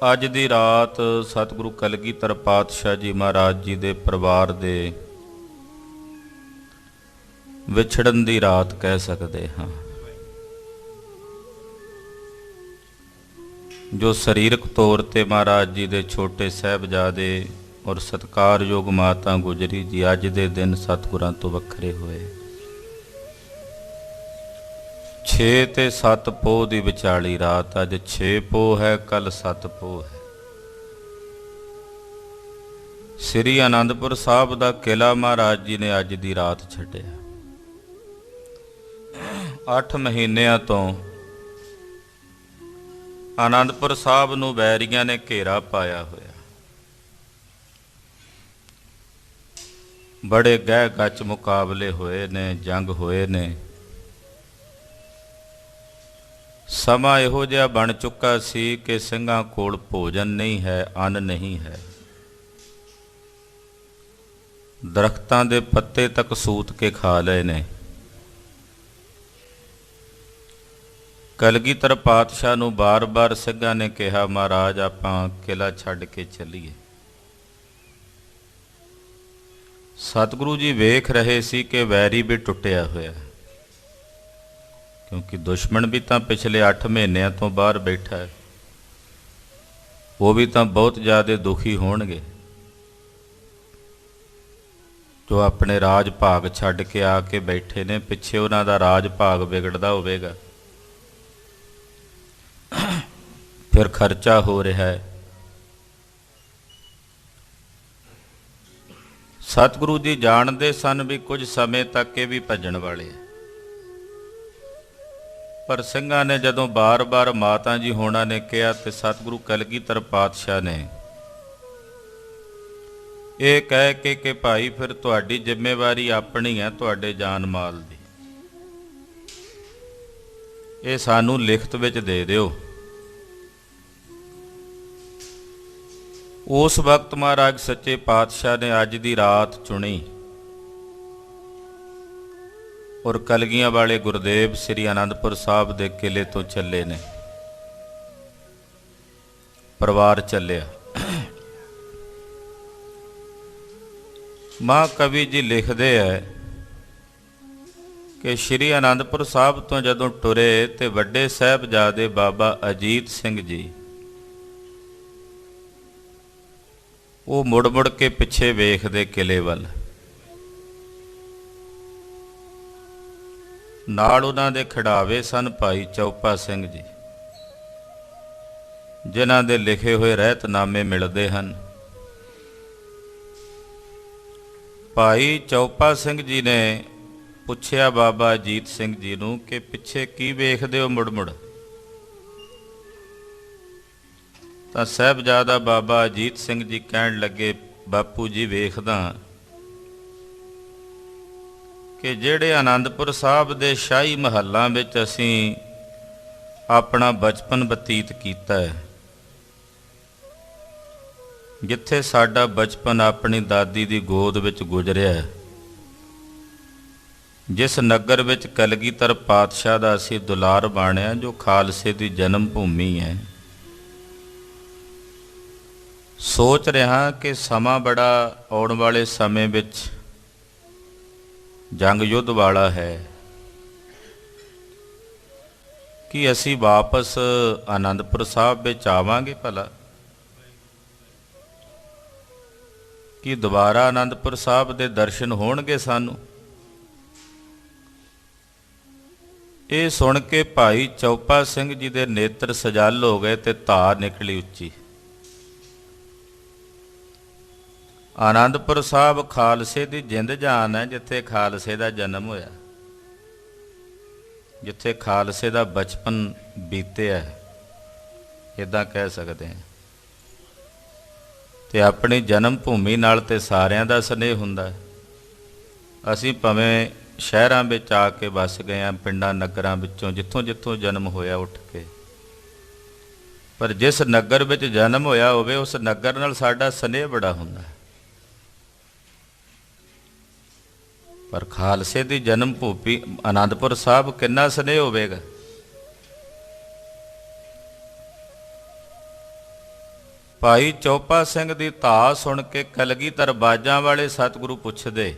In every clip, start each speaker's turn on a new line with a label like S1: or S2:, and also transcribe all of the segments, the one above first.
S1: ਅੱਜ ਦੀ ਰਾਤ ਸਤਿਗੁਰੂ ਕਲਗੀਧਰ ਪਾਤਸ਼ਾਹ ਜੀ ਮਹਾਰਾਜ ਜੀ ਦੇ ਪਰਿਵਾਰ ਦੇ ਵਿਛੜਨ ਦੀ ਰਾਤ ਕਹਿ ਸਕਦੇ ਹਾਂ। ਜੋ ਸਰੀਰਕ ਤੌਰ ਤੇ ਮਹਾਰਾਜ ਜੀ ਦੇ ਛੋਟੇ ਸਾਹਿਬਜ਼ਾਦੇ ਔਰ ਸਤਿਕਾਰਯੋਗ ਮਾਤਾ ਗੁਜਰੀ ਜੀ ਅੱਜ ਦੇ ਦਿਨ ਸਤਿਗੁਰਾਂ ਤੋਂ ਵੱਖਰੇ ਹੋਏ। 6 ਤੇ 7 ਪੋਹ ਦੀ ਵਿਚਾਲੀ ਰਾਤ, ਅੱਜ 6 ਪੋਹ ਹੈ, ਕੱਲ 7 ਪੋਹ ਹੈ। ਸ੍ਰੀ ਅਨੰਦਪੁਰ ਸਾਹਿਬ ਦਾ ਕਿਲਾ ਮਹਾਰਾਜ ਜੀ ਨੇ ਅੱਜ ਦੀ ਰਾਤ ਛੱਡਿਆ। 8 ਮਹੀਨਿਆਂ ਤੋਂ ਅਨੰਦਪੁਰ ਸਾਹਿਬ ਨੂੰ ਵੈਰੀਆਂ ਨੇ ਘੇਰਾ ਪਾਇਆ ਹੋਇਆ। ਬੜੇ ਗਹਿ ਗੱਚ ਮੁਕਾਬਲੇ ਹੋਏ ਨੇ, ਜੰਗ ਹੋਏ ਨੇ। ਸਮਾਂ ਇਹੋ ਜਿਹਾ ਬਣ ਚੁੱਕਾ ਸੀ ਕਿ ਸਿੰਘਾਂ ਕੋਲ ਭੋਜਨ ਨਹੀਂ ਹੈ, ਅੰਨ ਨਹੀਂ ਹੈ। ਦਰਖਤਾਂ ਦੇ ਪੱਤੇ ਤੱਕ ਸੂਤ ਕੇ ਖਾ ਲਏ ਨੇ। ਕਲਗੀਧਰ ਪਾਤਸ਼ਾਹ ਨੂੰ ਬਾਰ-ਬਾਰ ਸਿੰਘਾਂ ਨੇ ਕਿਹਾ, ਮਹਾਰਾਜ ਆਪਾਂ ਕਿਲਾ ਛੱਡ ਕੇ ਚੱਲੀਏ। ਸਤਿਗੁਰੂ ਜੀ ਵੇਖ ਰਹੇ ਸੀ ਕਿ ਵੈਰੀ ਵੀ ਟੁੱਟਿਆ ਹੋਇਆ, ਕਿਉਂਕਿ ਦੁਸ਼ਮਣ ਵੀ ਤਾਂ ਪਿਛਲੇ 8 ਮਹੀਨਿਆਂ ਤੋਂ ਬਾਹਰ ਬੈਠਾ ਹੈ। ਉਹ ਵੀ ਤਾਂ ਬਹੁਤ ਜ਼ਿਆਦਾ ਦੁਖੀ ਹੋਣਗੇ ਜੋ ਆਪਣੇ ਰਾਜ ਭਾਗ ਛੱਡ ਕੇ ਆ ਕੇ ਬੈਠੇ ਨੇ। ਪਿੱਛੇ ਉਹਨਾਂ ਦਾ ਰਾਜ ਭਾਗ ਵਿਗੜਦਾ ਹੋਵੇਗਾ, ਫਿਰ ਖਰਚਾ ਹੋ ਰਿਹਾ ਹੈ। ਸਤਿਗੁਰੂ ਜੀ ਜਾਣਦੇ ਸਨ ਵੀ ਕੁਝ ਸਮੇਂ ਤੱਕ ਇਹ ਵੀ ਭੱਜਣ ਵਾਲੇ ਹੈ। ਪਰ ਸਿੰਘਾਂ ਨੇ ਜਦੋਂ ਬਾਰ-ਬਾਰ ਮਾਤਾ ਜੀ ਹੋਣਾ ਨੇ ਕਿਹਾ ਤੇ ਸਤਿਗੁਰੂ ਕਲਗੀਧਰ ਪਾਤਸ਼ਾਹ ਨੇ ਇਹ ਕਹਿ ਕੇ ਕਿ ਭਾਈ ਫਿਰ ਤੁਹਾਡੀ ਜ਼ਿੰਮੇਵਾਰੀ ਆਪਣੀ ਹੈ, ਤੁਹਾਡੇ ਜਾਨ ਮਾਲ ਦੀ, ਇਹ ਸਾਨੂੰ ਲਿਖਤ ਵਿੱਚ ਦੇ ਦਿਓ। ਉਸ ਵਕਤ ਮਹਾਰਾਜ ਸੱਚੇ ਪਾਤਸ਼ਾਹ ਨੇ ਅੱਜ ਦੀ ਰਾਤ ਚੁਣੀ ਔਰ ਕਲਗੀਆਂ ਵਾਲੇ ਗੁਰਦੇਵ ਸ੍ਰੀ ਅਨੰਦਪੁਰ ਸਾਹਿਬ ਦੇ ਕਿਲੇ ਤੋਂ ਚੱਲੇ ਨੇ। ਪਰਿਵਾਰ ਚੱਲਿਆ। ਮਹਾਕਵੀ ਜੀ ਲਿਖਦੇ ਹੈ ਕਿ ਸ੍ਰੀ ਅਨੰਦਪੁਰ ਸਾਹਿਬ ਤੋਂ ਜਦੋਂ ਟੁਰੇ ਤੇ ਵੱਡੇ ਸਾਹਿਬਜ਼ਾਦੇ ਬਾਬਾ ਅਜੀਤ ਸਿੰਘ ਜੀ ਉਹ ਮੁੜ-ਮੁੜ ਕੇ ਪਿੱਛੇ ਵੇਖਦੇ ਕਿਲੇ ਵੱਲ। ਨਾਲ ਉਹਨਾਂ ਦੇ ਖਿਡਾਵੇ ਸਨ ਭਾਈ ਚੌਪਾ ਸਿੰਘ ਜੀ, ਜਿਨ੍ਹਾਂ ਦੇ ਲਿਖੇ ਹੋਏ ਰਹਿਤਨਾਮੇ ਮਿਲਦੇ ਹਨ। ਭਾਈ ਚੌਪਾ ਸਿੰਘ ਜੀ ਨੇ ਪੁੱਛਿਆ ਬਾਬਾ ਅਜੀਤ ਸਿੰਘ ਜੀ ਨੂੰ ਕਿ ਪਿੱਛੇ ਕੀ ਵੇਖਦੇ ਹੋ ਮੁੜ-ਮੁੜ? ਤਾਂ ਸਾਹਿਬਜ਼ਾਦਾ ਬਾਬਾ ਅਜੀਤ ਸਿੰਘ ਜੀ ਕਹਿਣ ਲੱਗੇ, ਬਾਪੂ ਜੀ ਵੇਖਦਾ ਕਿ ਜਿਹੜੇ ਅਨੰਦਪੁਰ ਸਾਹਿਬ ਦੇ ਸ਼ਾਹੀ ਮਹੱਲਾਂ ਵਿੱਚ ਅਸੀਂ ਆਪਣਾ ਬਚਪਨ ਬਤੀਤ ਕੀਤਾ ਹੈ, ਜਿੱਥੇ ਸਾਡਾ ਬਚਪਨ ਆਪਣੀ ਦਾਦੀ ਦੀ ਗੋਦ ਵਿੱਚ ਗੁਜ਼ਰਿਆ, ਜਿਸ ਨਗਰ ਵਿੱਚ ਕਲਗੀਧਰ ਪਾਤਸ਼ਾਹ ਦਾ ਅਸੀਂ ਦੁਲਾਰ ਬਾਣਿਆ, ਜੋ ਖਾਲਸੇ ਦੀ ਜਨਮ ਭੂਮੀ ਹੈ, ਸੋਚ ਰਿਹਾ ਕਿ ਸਮਾਂ ਬੜਾ ਆਉਣ ਵਾਲੇ ਸਮੇਂ ਵਿੱਚ ਜੰਗ ਯੁੱਧ ਵਾਲਾ ਹੈ ਕਿ ਅਸੀਂ ਵਾਪਸ ਅਨੰਦਪੁਰ ਸਾਹਿਬ ਵਿੱਚ ਆਵਾਂਗੇ ਭਲਾ? ਕਿ ਦੁਬਾਰਾ ਅਨੰਦਪੁਰ ਸਾਹਿਬ ਦੇ ਦਰਸ਼ਨ ਹੋਣਗੇ ਸਾਨੂੰ? ਇਹ ਸੁਣ ਕੇ ਭਾਈ ਚੌਪਾ ਸਿੰਘ ਜੀ ਦੇ ਨੇਤਰ ਸਜਲ ਹੋ ਗਏ ਤੇ ਧਾਰ ਨਿਕਲੀ ਉੱਚੀ। ਅਨੰਦਪੁਰ ਸਾਹਿਬ ਖਾਲਸੇ ਦੀ ਜਿੰਦ ਜਾਨ ਹੈ, ਜਿੱਥੇ ਖਾਲਸੇ ਦਾ ਜਨਮ ਹੋਇਆ, ਜਿੱਥੇ ਖਾਲਸੇ ਦਾ ਬਚਪਨ ਬੀਤਿਆ, ਇੱਦਾਂ ਕਹਿ ਸਕਦੇ ਹਾਂ। ਤੇ ਆਪਣੀ ਜਨਮ ਭੂਮੀ ਨਾਲ ਤੇ ਸਾਰਿਆਂ ਦਾ ਸਨੇਹ ਹੁੰਦਾ। ਅਸੀਂ ਭਾਵੇਂ ਸ਼ਹਿਰਾਂ ਵਿੱਚ ਆ ਕੇ ਵਸ ਗਏ ਹਾਂ, ਪਿੰਡਾਂ ਨਗਰਾਂ ਵਿੱਚੋਂ ਜਿੱਥੋਂ ਜਿੱਥੋਂ ਜਨਮ ਹੋਇਆ ਉੱਠ ਕੇ, ਪਰ ਜਿਸ ਨਗਰ ਵਿੱਚ ਜਨਮ ਹੋਇਆ ਹੋਵੇ ਉਸ ਨਗਰ ਨਾਲ ਸਾਡਾ ਸਨੇਹ ਬੜਾ ਹੁੰਦਾ। ਪਰ ਖਾਲਸੇ ਦੀ ਜਨਮ ਭੂਮੀ ਅਨੰਦਪੁਰ ਸਾਹਿਬ ਕਿੰਨਾ ਸਨੇਹ ਹੋਵੇਗਾ। ਭਾਈ ਚੋਪਾ ਸਿੰਘ ਦੀ ਧਾ ਸੁਣ ਕੇ ਕਲਗੀਧਰ ਬਾਜਾਂ ਵਾਲੇ ਸਤਿਗੁਰੂ ਪੁੱਛਦੇ,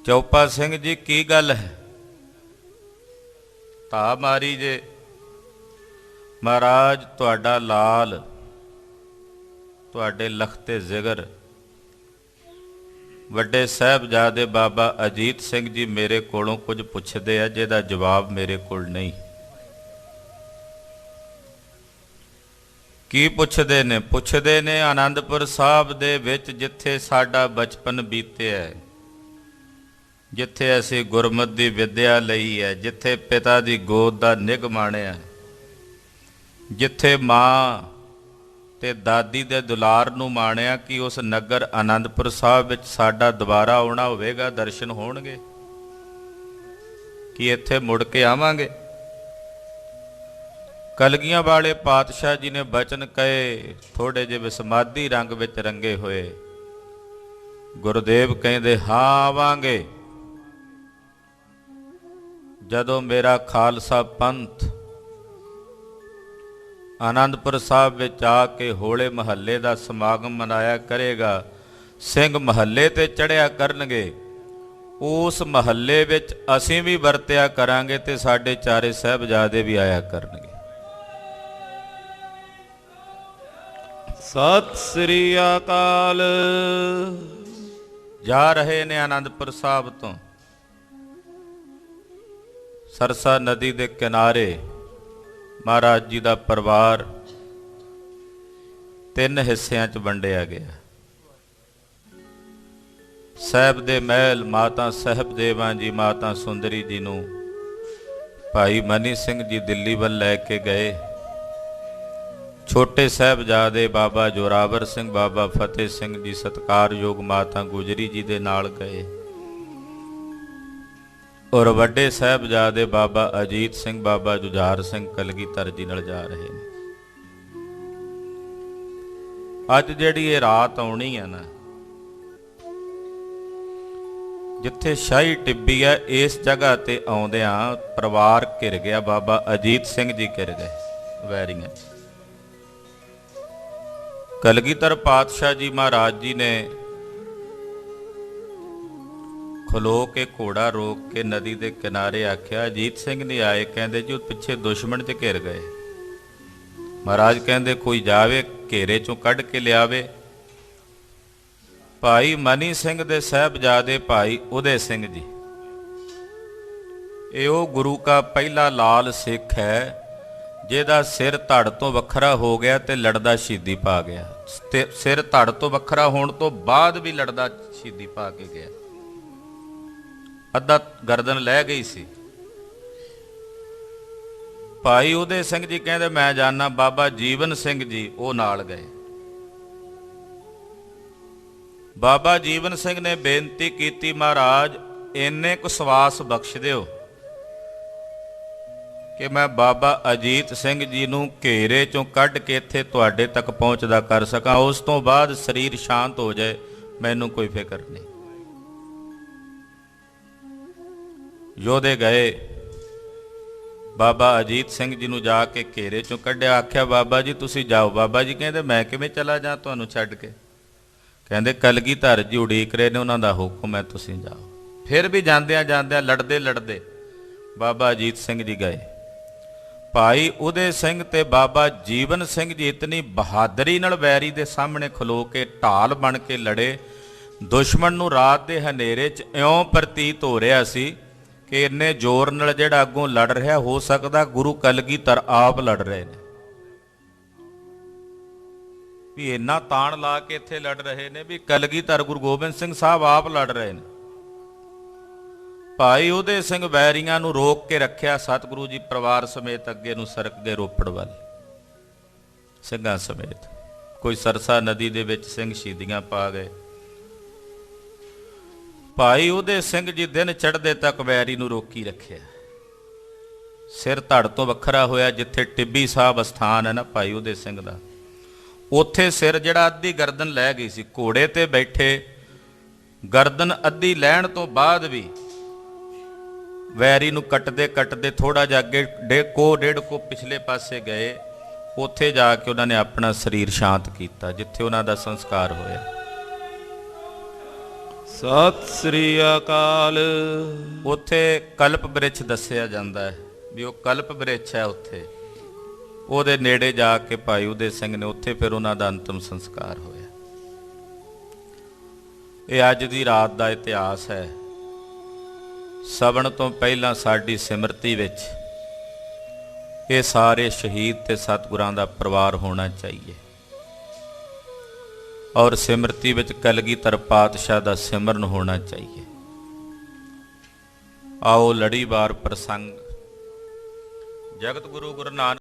S1: ਚੋਪਾ ਸਿੰਘ ਜੀ ਕੀ ਗੱਲ ਹੈ? ਧਾ ਮਾਰੀ ਜੇ। ਮਹਾਰਾਜ ਤੁਹਾਡਾ ਲਾਲ, ਤੁਹਾਡੇ ਲਖਤੇ ਜ਼ਿਗਰ ਵੱਡੇ ਸਾਹਿਬਜ਼ਾਦੇ ਬਾਬਾ ਅਜੀਤ ਸਿੰਘ ਜੀ ਮੇਰੇ ਕੋਲੋਂ ਕੁਝ ਪੁੱਛਦੇ ਆ ਜਿਹਦਾ ਜਵਾਬ ਮੇਰੇ ਕੋਲ ਨਹੀਂ। ਕੀ ਪੁੱਛਦੇ ਨੇ? ਪੁੱਛਦੇ ਨੇ ਆਨੰਦਪੁਰ ਸਾਹਿਬ ਦੇ ਵਿੱਚ ਜਿੱਥੇ ਸਾਡਾ ਬਚਪਨ ਬੀਤਿਆ, ਜਿੱਥੇ ਅਸੀਂ ਗੁਰਮਤਿ ਦੀ ਵਿੱਦਿਆ ਲਈ ਹੈ, ਜਿੱਥੇ ਪਿਤਾ ਦੀ ਗੋਦ ਦਾ ਨਿੱਘ ਮਾਣਿਆ, ਜਿੱਥੇ ਮਾਂ ਤੇ ਦਾਦੀ ਦੇ ਦੁਲਾਰ ਨੂੰ ਮਾਣਿਆ, ਕਿ ਉਸ ਨਗਰ ਆਨੰਦਪੁਰ ਸਾਹਿਬ ਵਿੱਚ ਸਾਡਾ ਦੁਬਾਰਾ ਆਉਣਾ ਹੋਵੇਗਾ, ਦਰਸ਼ਨ ਹੋਣਗੇ, ਕਿ ਇੱਥੇ ਮੁੜ ਕੇ ਆਵਾਂਗੇ? ਕਲਗੀਆਂ ਵਾਲੇ ਪਾਤਸ਼ਾਹ ਜੀ ਨੇ ਬਚਨ ਕਹੇ, ਥੋੜੇ ਜਿਹੇ ਵਿਸਮਾਦੀ ਰੰਗ ਵਿੱਚ ਰੰਗੇ ਹੋਏ। ਗੁਰਦੇਵ ਕਹਿੰਦੇ ਹਾਂ ਆਵਾਂਗੇ, ਜਦੋਂ ਮੇਰਾ ਖਾਲਸਾ ਪੰਥ ਆਨੰਦਪੁਰ ਸਾਹਿਬ ਵਿੱਚ ਆ ਕੇ ਹੋਲੇ ਮਹੱਲੇ ਦਾ ਸਮਾਗਮ ਮਨਾਇਆ ਕਰੇਗਾ, ਸਿੰਘ ਮਹੱਲੇ ਤੇ ਚੜ੍ਹਿਆ ਕਰਨਗੇ, ਉਸ ਮਹੱਲੇ ਵਿੱਚ ਅਸੀਂ ਵੀ ਵਰਤਿਆ ਕਰਾਂਗੇ ਤੇ ਸਾਡੇ ਚਾਰੇ ਸਾਹਿਬਜ਼ਾਦੇ ਵੀ ਆਇਆ ਕਰਨਗੇ।
S2: ਸਤਿ ਸ੍ਰੀ ਅਕਾਲ।
S1: ਜਾ ਰਹੇ ਨੇ ਆਨੰਦਪੁਰ ਸਾਹਿਬ ਤੋਂ ਸਰਸਾ ਨਦੀ ਦੇ ਕਿਨਾਰੇ ਮਹਾਰਾਜ ਜੀ ਦਾ ਪਰਿਵਾਰ 3 ਹਿੱਸਿਆਂ 'ਚ ਵੰਡਿਆ ਗਿਆ। ਸਾਹਿਬ ਦੇ ਮਹਿਲ ਮਾਤਾ ਸਾਹਿਬਦੇਵਾਂ ਜੀ, ਮਾਤਾ ਸੁੰਦਰੀ ਜੀ ਨੂੰ ਭਾਈ ਮਨੀ ਸਿੰਘ ਜੀ ਦਿੱਲੀ ਵੱਲ ਲੈ ਕੇ ਗਏ। ਛੋਟੇ ਸਾਹਿਬਜ਼ਾਦੇ ਬਾਬਾ ਜੋਰਾਵਰ ਸਿੰਘ, ਬਾਬਾ ਫਤਿਹ ਸਿੰਘ ਜੀ ਸਤਿਕਾਰਯੋਗ ਮਾਤਾ ਗੁਜਰੀ ਜੀ ਦੇ ਨਾਲ ਗਏ, ਔਰ ਵੱਡੇ ਸਾਹਿਬਜ਼ਾਦੇ ਬਾਬਾ ਅਜੀਤ ਸਿੰਘ, ਬਾਬਾ ਜੁਝਾਰ ਸਿੰਘ ਕਲਗੀਧਰ ਜੀ ਨਾਲ ਜਾ ਰਹੇ ਨੇ। ਅੱਜ ਜਿਹੜੀ ਇਹ ਰਾਤ ਆਉਣੀ ਹੈ ਨਾ, ਜਿੱਥੇ ਸ਼ਾਹੀ ਟਿੱਬੀ ਹੈ, ਇਸ ਜਗ੍ਹਾ ਤੇ ਆਉਂਦਿਆਂ ਪਰਿਵਾਰ ਘਿਰ ਗਿਆ। ਬਾਬਾ ਅਜੀਤ ਸਿੰਘ ਜੀ ਘਿਰ ਗਏ ਵੈਰੀਆਂ 'ਚ। ਕਲਗੀਧਰ ਪਾਤਸ਼ਾਹ ਜੀ ਮਹਾਰਾਜ ਜੀ ਨੇ ਖਲੋ ਕੇ ਘੋੜਾ ਰੋਕ ਕੇ ਨਦੀ ਦੇ ਕਿਨਾਰੇ ਆਖਿਆ, ਅਜੀਤ ਸਿੰਘ ਨਹੀਂ ਆਏ। ਕਹਿੰਦੇ ਜੀ ਉਹ ਪਿੱਛੇ ਦੁਸ਼ਮਣ 'ਚ ਘਿਰ ਗਏ। ਮਹਾਰਾਜ ਕਹਿੰਦੇ ਕੋਈ ਜਾਵੇ ਘੇਰੇ 'ਚੋਂ ਕੱਢ ਕੇ ਲਿਆਵੇ। ਭਾਈ ਮਨੀ ਸਿੰਘ ਦੇ ਸਾਹਿਬਜ਼ਾਦੇ ਭਾਈ ਉਦੇ ਸਿੰਘ ਜੀ, ਇਹ ਉਹ ਗੁਰੂ ਕਾ ਪਹਿਲਾ ਲਾਲ ਸਿੱਖ ਹੈ ਜਿਹਦਾ ਸਿਰ ਧੜ ਤੋਂ ਵੱਖਰਾ ਹੋ ਗਿਆ ਤੇ ਲੜਦਾ ਸ਼ਹੀਦੀ ਪਾ ਗਿਆ। ਤੇ ਸਿਰ ਧੜ ਤੋਂ ਵੱਖਰਾ ਹੋਣ ਤੋਂ ਬਾਅਦ ਵੀ ਲੜਦਾ ਸ਼ਹੀਦੀ ਪਾ ਕੇ ਗਿਆ। ਅੱਧਾ ਗਰਦਨ ਲੈ ਗਈ ਸੀ। ਭਾਈ ਉਦੇ ਸਿੰਘ ਜੀ ਕਹਿੰਦੇ ਮੈਂ ਜਾਣਾ। ਬਾਬਾ ਜੀਵਨ ਸਿੰਘ ਜੀ ਉਹ ਨਾਲ ਗਏ। ਬਾਬਾ ਜੀਵਨ ਸਿੰਘ ਨੇ ਬੇਨਤੀ ਕੀਤੀ, ਮਹਾਰਾਜ ਇੰਨੇ ਕੁ ਸਵਾਸ ਬਖਸ਼ ਦਿਓ ਕਿ ਮੈਂ ਬਾਬਾ ਅਜੀਤ ਸਿੰਘ ਜੀ ਨੂੰ ਘੇਰੇ ਚੋਂ ਕੱਢ ਕੇ ਇੱਥੇ ਤੁਹਾਡੇ ਤੱਕ ਪਹੁੰਚਦਾ ਕਰ ਸਕਾਂ। ਉਸ ਤੋਂ ਬਾਅਦ ਸਰੀਰ ਸ਼ਾਂਤ ਹੋ ਜਾਏ, ਮੈਨੂੰ ਕੋਈ ਫਿਕਰ ਨਹੀਂ। ਯੋਧੇ ਗਏ, ਬਾਬਾ ਅਜੀਤ ਸਿੰਘ ਜੀ ਨੂੰ ਜਾ ਕੇ ਘੇਰੇ ਚੋਂ ਕੱਢਿਆ। ਆਖਿਆ ਬਾਬਾ ਜੀ ਤੁਸੀਂ ਜਾਓ। ਬਾਬਾ ਜੀ ਕਹਿੰਦੇ ਮੈਂ ਕਿਵੇਂ ਚਲਾ ਜਾ ਤੁਹਾਨੂੰ ਛੱਡ ਕੇ? ਕਹਿੰਦੇ ਕਲਗੀਧਰ ਜੀ ਉਡੀਕ ਰਹੇ ਨੇ, ਉਹਨਾਂ ਦਾ ਹੁਕਮ ਹੈ ਤੁਸੀਂ ਜਾਓ। ਫਿਰ ਵੀ ਜਾਂਦਿਆਂ ਜਾਂਦਿਆਂ ਲੜਦੇ ਲੜਦੇ ਬਾਬਾ ਅਜੀਤ ਸਿੰਘ ਜੀ ਗਏ। ਭਾਈ ਉਦੇ ਸਿੰਘ ਤੇ ਬਾਬਾ ਜੀਵਨ ਸਿੰਘ ਜੀ ਇਤਨੀ ਬਹਾਦਰੀ ਨਾਲ ਵੈਰੀ ਦੇ ਸਾਹਮਣੇ ਖਲੋ ਕੇ ਢਾਲ ਬਣ ਕੇ ਲੜੇ। ਦੁਸ਼ਮਣ ਨੂੰ ਰਾਤ ਦੇ ਹਨੇਰੇ 'ਚ ਇਉਂ ਪ੍ਰਤੀਤ ਹੋ ਰਿਹਾ ਸੀ ਕਿ ਇੰਨੇ ਜ਼ੋਰ ਨਾਲ ਜਿਹੜਾ ਅੱਗੋਂ ਲੜ ਰਿਹਾ, ਹੋ ਸਕਦਾ ਗੁਰੂ ਕਲਗੀਧਰ ਆਪ ਲੜ ਰਹੇ ਨੇ, ਵੀ ਇੰਨਾ ਤਾਣ ਲਾ ਕੇ ਇੱਥੇ ਲੜ ਰਹੇ ਨੇ ਵੀ ਕਲਗੀਧਰ ਗੁਰੂ ਗੋਬਿੰਦ ਸਿੰਘ ਸਾਹਿਬ ਆਪ ਲੜ ਰਹੇ ਨੇ। ਭਾਈ ਉਦੇ ਸਿੰਘ ਵੈਰੀਆਂ ਨੂੰ ਰੋਕ ਕੇ ਰੱਖਿਆ। ਸਤਿਗੁਰੂ ਜੀ ਪਰਿਵਾਰ ਸਮੇਤ ਅੱਗੇ ਨੂੰ ਸਰਕ ਗਏ ਰੋਪੜ ਵੱਲ ਸਿੰਘਾਂ ਸਮੇਤ। ਕੋਈ ਸਰਸਾ ਨਦੀ ਦੇ ਵਿੱਚ ਸਿੰਘ ਸ਼ਹੀਦੀਆਂ ਪਾ ਗਏ। ਭਾਈ ਉਦੇ ਸਿੰਘ ਜੀ ਦਿਨ ਚੜ੍ਹਦੇ ਤੱਕ ਵੈਰੀ ਨੂੰ ਰੋਕੀ ਰੱਖਿਆ। ਸਿਰ ਧੜ ਤੋਂ ਵੱਖਰਾ ਹੋਇਆ। ਜਿੱਥੇ ਟਿੱਬੀ ਸਾਹਿਬ ਅਸਥਾਨ ਹੈ ਨਾ ਭਾਈ ਉਦੇ ਸਿੰਘ ਦਾ, ਉੱਥੇ ਸਿਰ ਜਿਹੜਾ ਅੱਧੀ ਗਰਦਨ ਲੈ ਗਈ ਸੀ। ਘੋੜੇ ਤੇ ਬੈਠੇ ਗਰਦਨ ਅੱਧੀ ਲੈਣ ਤੋਂ ਬਾਅਦ ਵੀ ਵੈਰੀ ਨੂੰ ਕੱਟਦੇ ਕੱਟਦੇ ਥੋੜਾ ਜਿਹਾ ਅੱਗੇ ਡੇਢ ਕੋ ਪਿਛਲੇ ਪਾਸੇ ਗਏ। ਉੱਥੇ ਜਾ ਕੇ ਉਹਨਾਂ ਨੇ ਆਪਣਾ ਸਰੀਰ ਸ਼ਾਂਤ ਕੀਤਾ, ਜਿੱਥੇ ਉਹਨਾਂ ਦਾ ਸੰਸਕਾਰ ਹੋਇਆ।
S2: ਸਤਿ ਸ੍ਰੀ ਅਕਾਲ।
S1: ਉੱਥੇ ਕਲਪ ਬ੍ਰਿਛ ਦੱਸਿਆ ਜਾਂਦਾ ਹੈ ਵੀ ਉਹ ਕਲਪ ਬ੍ਰਿਛ ਹੈ। ਉੱਥੇ ਉਹਦੇ ਨੇੜੇ ਜਾ ਕੇ ਭਾਈ ਉਦੇ ਸਿੰਘ ਨੇ ਉੱਥੇ ਫਿਰ ਉਹਨਾਂ ਦਾ ਅੰਤਮ ਸੰਸਕਾਰ ਹੋਇਆ। ਇਹ ਅੱਜ ਦੀ ਰਾਤ ਦਾ ਇਤਿਹਾਸ ਹੈ। ਸਵਣ ਤੋਂ ਪਹਿਲਾਂ ਸਾਡੀ ਸਿਮਰਤੀ ਵਿੱਚ ਇਹ ਸਾਰੇ ਸ਼ਹੀਦ ਤੇ ਸਤਿਗੁਰਾਂ ਦਾ ਪਰਿਵਾਰ ਹੋਣਾ ਚਾਹੀਏ, ਔਰ ਸਿਮਰਤੀ ਵਿੱਚ ਕਲਗੀਧਰ ਪਾਤਸ਼ਾਹ ਦਾ ਸਿਮਰਨ ਹੋਣਾ ਚਾਹੀਏ। ਆਓ ਲੜੀਵਾਰ ਪ੍ਰਸੰਗ ਜਗਤ ਗੁਰੂ ਗੁਰੂ ਨਾਨਕ